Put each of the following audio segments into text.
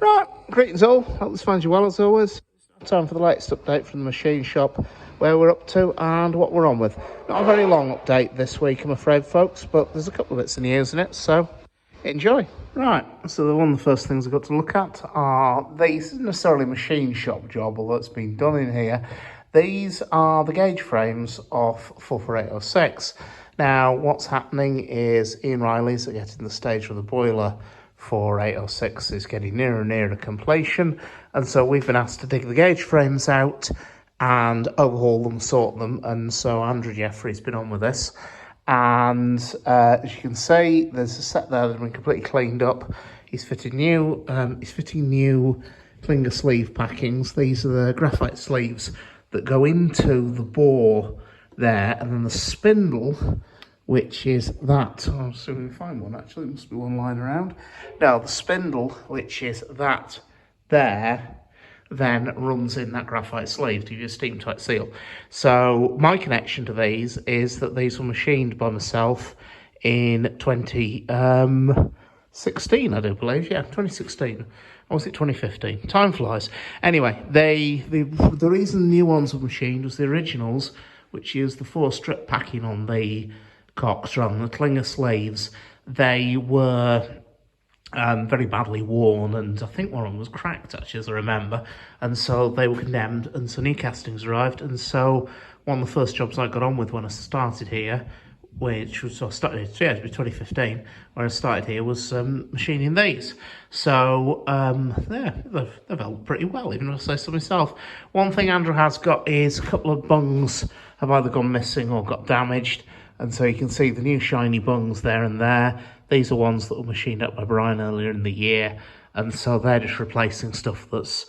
Right, greetings all. Hope this finds you well as always. Time for the latest update from the machine shop, where we're up to and what we're on with. Not a very long update this week, I'm afraid, folks, but there's a couple of bits of news in it, so enjoy. Right, so one of the first things I've got to look at are these. Isn't necessarily a machine shop job, although it's been done in here. These are the gauge frames off 44806. Now, what's happening is Ian Riley's getting the stage where the boiler for 806 is getting nearer and nearer to completion, and so we've been asked to dig the gauge frames out and overhaul them, sort them, and so Andrew Jeffrey's been on with this. And as you can see, there's a set there that's been completely cleaned up. He's fitting new finger sleeve packings. These are the graphite sleeves that go into the bore there, and then the spindle, which is that. I'll see if we can find one, actually. There must be one lying around. Now, the spindle, which is that there, then runs in that graphite sleeve to give you a steam tight seal. So my connection to these is that these were machined by myself in 2016, I do believe. Yeah, 2016. Or was it 2015? Time flies. Anyway, the reason the new ones were machined was the originals, which used the 4-strip packing on the cocks rather than the clinger sleeves. They were very badly worn, and I think one of them was cracked, actually, as I remember, and so they were condemned, and so new castings arrived. And so one of the first jobs I got on with when I started here, which was, it was 2015, when I started here, was machining these. So yeah, they've held pretty well, even if I say so myself. One thing Andrew has got is a couple of bungs have either gone missing or got damaged, and so you can see the new shiny bungs there and there. These are ones that were machined up by Brian earlier in the year, and so they're just replacing stuff that's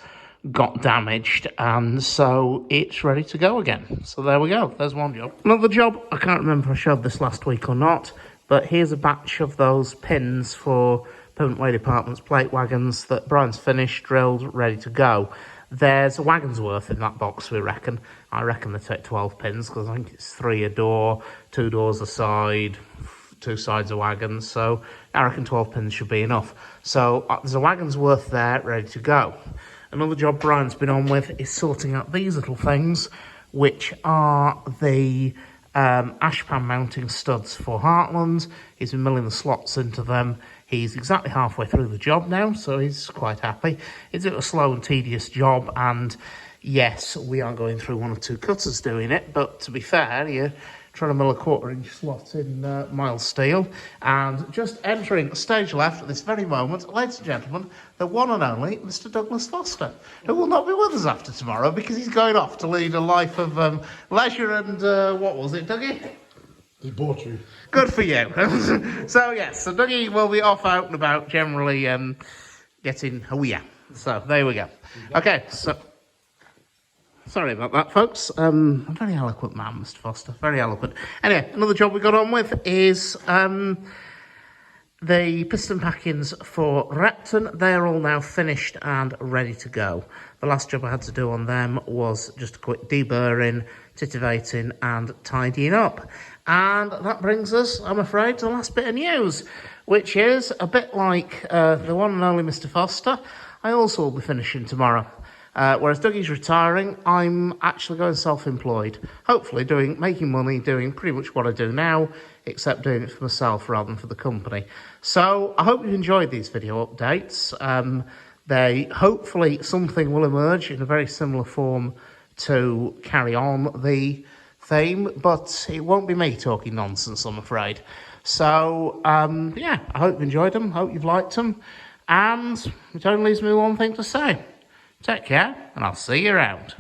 got damaged, and so it's ready to go again. So there we go, there's one job. Another job, I can't remember if I showed this last week or not, but here's a batch of those pins for Permanent Way Department's plate wagons that Brian's finished, drilled, ready to go. There's a wagon's worth in that box, we reckon. I reckon they take 12 pins, because I think it's 3 a door, 2 doors a side, 2 sides of wagons, so I reckon 12 pins should be enough. So there's a wagon's worth there, ready to go. Another job Brian's been on with is sorting out these little things, which are the ashpan mounting studs for Heartland. He's been milling the slots into them. He's exactly halfway through the job now, so he's quite happy. It's a slow and tedious job, and yes, we are going through 1 or 2 cutters doing it, but to be fair, you're trying to mill a 1/4-inch slot in mild steel. And just entering stage left at this very moment, ladies and gentlemen, the one and only Mr. Douglas Foster, who will not be with us after tomorrow because he's going off to lead a life of leisure and, what was it, Dougie? Debauchery. Good for you. So, yes, so Dougie will be off out and about, generally getting a wee. So, there we go. Okay, so sorry about that, folks. A very eloquent man, Mr. Foster, very eloquent. Anyway, another job we got on with is the piston packings for Repton. They're all now finished and ready to go. The last job I had to do on them was just a quick deburring, titivating and tidying up. And that brings us, I'm afraid, to the last bit of news, which is a bit like the one and only Mr. Foster. I also will be finishing tomorrow. Whereas Dougie's retiring, I'm actually going self-employed. Hopefully making money, doing pretty much what I do now, except doing it for myself rather than for the company. So I hope you've enjoyed these video updates. Hopefully something will emerge in a very similar form to carry on the theme, but it won't be me talking nonsense, I'm afraid. So, yeah, I hope you've enjoyed them, hope you've liked them, and it only leaves me one thing to say. Take care, and I'll see you around.